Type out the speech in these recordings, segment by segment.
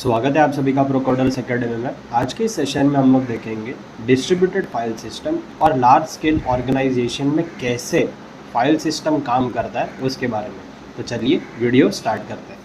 स्वागत है आप सभी का प्रोकोडल्स एकेडमी में। आज के इस सेशन में हम लोग देखेंगे डिस्ट्रीब्यूटेड फाइल सिस्टम और लार्ज स्केल ऑर्गेनाइजेशन में कैसे फाइल सिस्टम काम करता है उसके बारे में। तो चलिए वीडियो स्टार्ट करते हैं।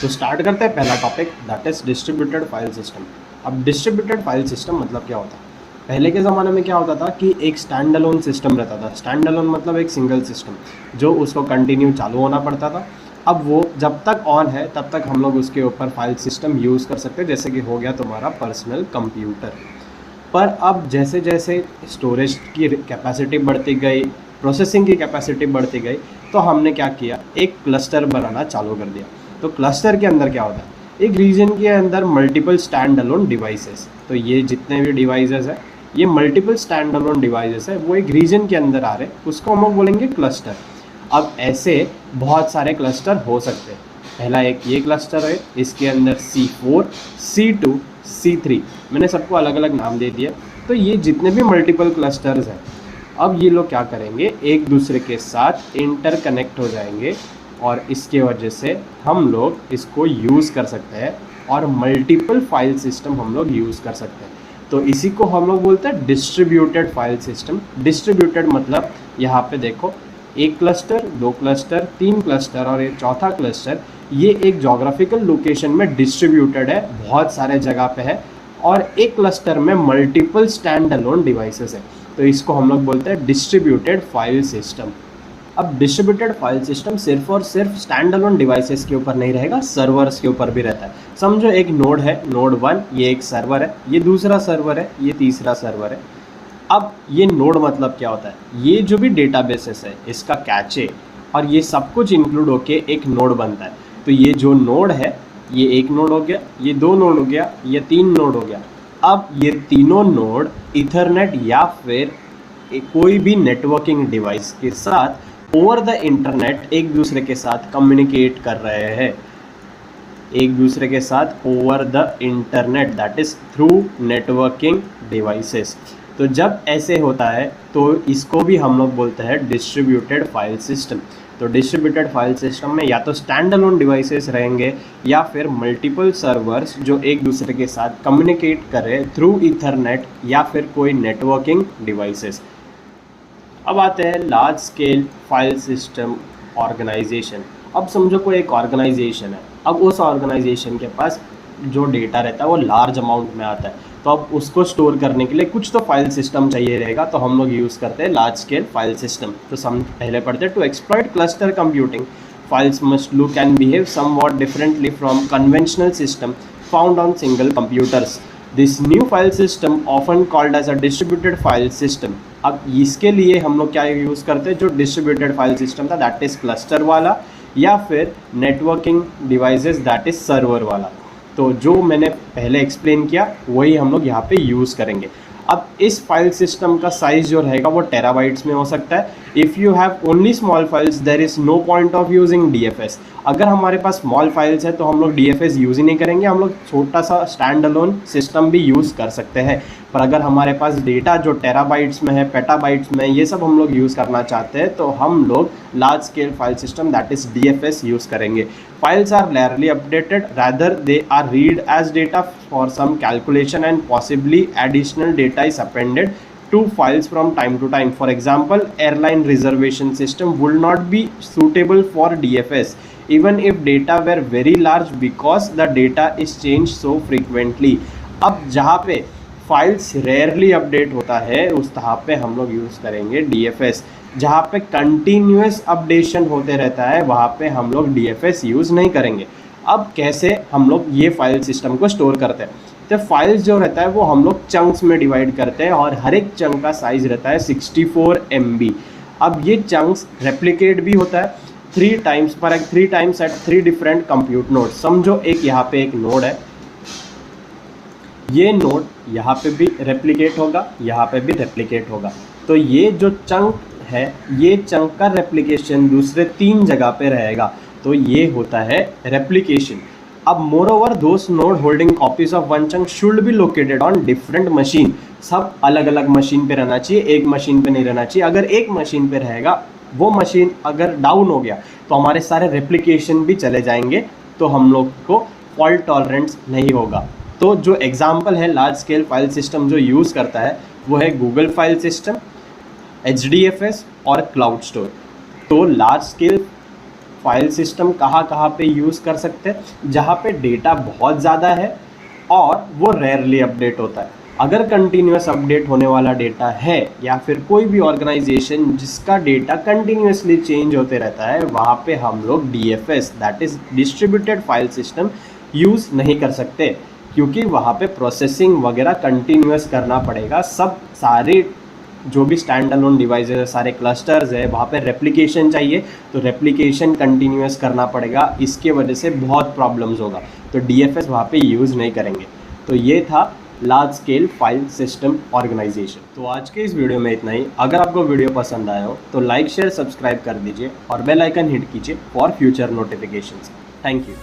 तो स्टार्ट करते हैं पहला topic, that is distributed file system. अब डिस्ट्रीब्यूटेड फाइल सिस्टम मतलब क्या होता है? पहले के ज़माने में क्या होता था कि एक स्टैंड अलोन सिस्टम रहता था। स्टैंड अलोन मतलब एक सिंगल सिस्टम जो उसको कंटिन्यू चालू होना पड़ता था। अब वो जब तक ऑन है तब तक हम लोग उसके ऊपर फाइल सिस्टम यूज़ कर सकते हैं, जैसे कि हो गया तुम्हारा पर्सनल कंप्यूटर। पर अब जैसे जैसे स्टोरेज की कैपेसिटी बढ़ती गई, प्रोसेसिंग की कैपेसिटी बढ़ती गई, तो हमने क्या किया, एक क्लस्टर बनाना चालू कर दिया। तो क्लस्टर के अंदर क्या होता है, एक रीजन के अंदर मल्टीपल स्टैंड अलोन डिवाइसेस। तो ये जितने भी डिवाइसेस है, ये मल्टीपल स्टैंड अलोन डिवाइसेस है, वो एक रीजन के अंदर आ रहे हैं, उसको हम लोग बोलेंगे क्लस्टर। अब ऐसे बहुत सारे क्लस्टर हो सकते हैं। पहला एक ये क्लस्टर है, इसके अंदर C4, C2, C3, मैंने सबको अलग अलग नाम दे दिया। तो ये जितने भी मल्टीपल क्लस्टर्स हैं, अब ये लोग क्या करेंगे, एक दूसरे के साथ इंटरकनेक्ट हो जाएंगे और इसके वजह से हम लोग इसको यूज़ कर सकते हैं और मल्टीपल फाइल सिस्टम हम लोग यूज़ कर सकते हैं। तो इसी को हम लोग बोलते हैं डिस्ट्रीब्यूटेड फाइल सिस्टम। डिस्ट्रीब्यूटेड मतलब यहाँ पे देखो, एक क्लस्टर, दो क्लस्टर, तीन क्लस्टर और ये चौथा क्लस्टर, ये एक जोग्राफिकल लोकेशन में डिस्ट्रीब्यूटेड है, बहुत सारे जगह पे है और एक क्लस्टर में मल्टीपल स्टैंड अलोन डिवाइसेस है। तो इसको हम लोग बोलते हैं डिस्ट्रीब्यूटेड फाइल सिस्टम। अब डिस्ट्रीब्यूटेड फाइल सिस्टम सिर्फ और सिर्फ स्टैंड अलोन डिवाइसेस के ऊपर नहीं रहेगा, सर्वर्स के ऊपर भी रहता है। समझो एक नोड है, नोड 1, ये एक सर्वर है, ये दूसरा सर्वर है, ये तीसरा सर्वर है। अब ये नोड मतलब क्या होता है, ये जो भी डेटाबेसेस है इसका कैचे और ये सब कुछ इंक्लूड होके एक नोड बनता है। तो ये जो नोड है, ये एक नोड हो गया, ये दो नोड हो गया, ये तीन नोड हो गया। अब ये तीनों नोड इथरनेट या फिर कोई भी नेटवर्किंग डिवाइस के साथ ओवर द इंटरनेट एक दूसरे के साथ कम्युनिकेट कर रहे हैं, एक दूसरे के साथ over the internet, that is through networking devices. तो जब ऐसे होता है तो इसको भी हम लोग बोलते हैं डिस्ट्रीब्यूटेड फाइल सिस्टम। तो डिस्ट्रीब्यूटेड फाइल सिस्टम में या तो स्टैंड अलोन डिवाइसेस रहेंगे या फिर मल्टीपल सर्वर्स जो एक दूसरे के साथ कम्युनिकेट करें थ्रू ईथरनेट या फिर कोई नेटवर्किंग डिवाइसेस। अब आते हैं large scale file system organization. अब समझो कोई एक ऑर्गेनाइजेशन है, अब उस ऑर्गेनाइजेशन के पास जो डेटा रहता है वो लार्ज अमाउंट में आता है, तो अब उसको स्टोर करने के लिए कुछ तो फाइल सिस्टम चाहिए रहेगा, तो हम लोग यूज़ करते हैं लार्ज स्केल फाइल सिस्टम। तो पहले पढ़ते हैं, to exploit cluster computing files must look and behave somewhat differently from conventional system found on single computers. This new file system often called as a distributed file system. अब इसके लिए हम लोग क्या यूज़ करते हैं, जो डिस्ट्रीब्यूटेड फाइल सिस्टम था दैट इज़ क्लस्टर वाला या फिर networking devices that is server वाला। तो जो मैंने पहले एक्सप्लेन किया वही हम लोग यहाँ पे यूज़ करेंगे। अब इस फाइल सिस्टम का साइज़ जो रहेगा वो टेराबाइट्स में हो सकता है। If you have only small files there is no point of using DFS। अगर हमारे पास स्मॉल फाइल्स है तो हम लोग DFS यूज़ ही नहीं करेंगे, हम लोग छोटा सा स्टैंड अलोन सिस्टम भी यूज़ कर सकते हैं। पर अगर हमारे पास डेटा जो टेराबाइट्स में है, पेटाबाइट्स में, ये सब हम लोग यूज़ करना चाहते हैं तो हम लोग large scale file system that is DFS use करेंगे। Files are rarely updated, rather they are read as data for some calculation and possibly additional data is appended to files from time to time. For example, airline reservation system would not be suitable for DFS even if data were very large because the data is changed so frequently. अब जहाँ पे files rarely update होता है उस तरह पे हम लोग यूज़ करेंगे DFS। जहाँ पे कंटिन्यूस अपडेशन होते रहता है वहाँ पे हम लोग DFS यूज़ नहीं करेंगे। अब कैसे हम लोग ये फाइल सिस्टम को स्टोर करते हैं, तो फाइल्स जो रहता है वो हम लोग चंक्स में डिवाइड करते हैं और हर एक चंक का साइज़ रहता है 64 MB। अब ये चंक्स रेप्लिकेट भी होता है 3 times at 3 different compute node. समझो एक यहाँ पे एक नोड है, ये नोड यहाँ पे भी रेप्लिकेट होगा, यहाँ पे भी रेप्लिकेट होगा। तो ये जो चंक है, ये चंक का रेप्लिकेशन दूसरे 3 जगह पे रहेगा, तो ये होता है रेप्लिकेशन। अब moreover those node holding copies of one chunk should be located on different machine सब अलग अलग मशीन पे रहना चाहिए, एक मशीन पे नहीं रहना चाहिए। अगर एक मशीन पे रहेगा, वो मशीन अगर डाउन हो गया तो हमारे सारे रेप्लिकेशन भी चले जाएंगे, तो हम लोग को फॉल्ट टॉलरेंस नहीं होगा। तो जो एग्जाम्पल है लार्ज स्केल फाइल सिस्टम जो यूज़ करता है वो है गूगल फाइल सिस्टम, HDFS और क्लाउड स्टोर। तो लार्ज स्केल फाइल सिस्टम कहाँ कहाँ पे यूज़ कर सकते हैं? जहाँ पे डेटा बहुत ज़्यादा है और वो रेयरली अपडेट होता है। अगर कंटिन्यूस अपडेट होने वाला डेटा है या फिर कोई भी ऑर्गेनाइजेशन जिसका डेटा कंटिन्यूसली चेंज होते रहता है, वहाँ पे हम लोग DFS that is distributed file system use नहीं कर सकते, क्योंकि वहाँ पे प्रोसेसिंग वगैरह कंटिन्यूस करना पड़ेगा। सब सारे जो भी स्टैंड अलोन डिवाइसेज है, सारे क्लस्टर्स है, वहाँ पे रेप्लिकेशन चाहिए, तो रेप्लिकेशन कंटिन्यूस करना पड़ेगा। इसके वजह से बहुत प्रॉब्लम्स होगा, तो DFS वहाँ पे यूज़ नहीं करेंगे। तो ये था large scale file system organization. तो आज के इस वीडियो में इतना ही। अगर आपको वीडियो पसंद आया हो तो लाइक शेयर सब्सक्राइब कर दीजिए और बेल आइकन हिट कीजिए for future notifications. Thank you.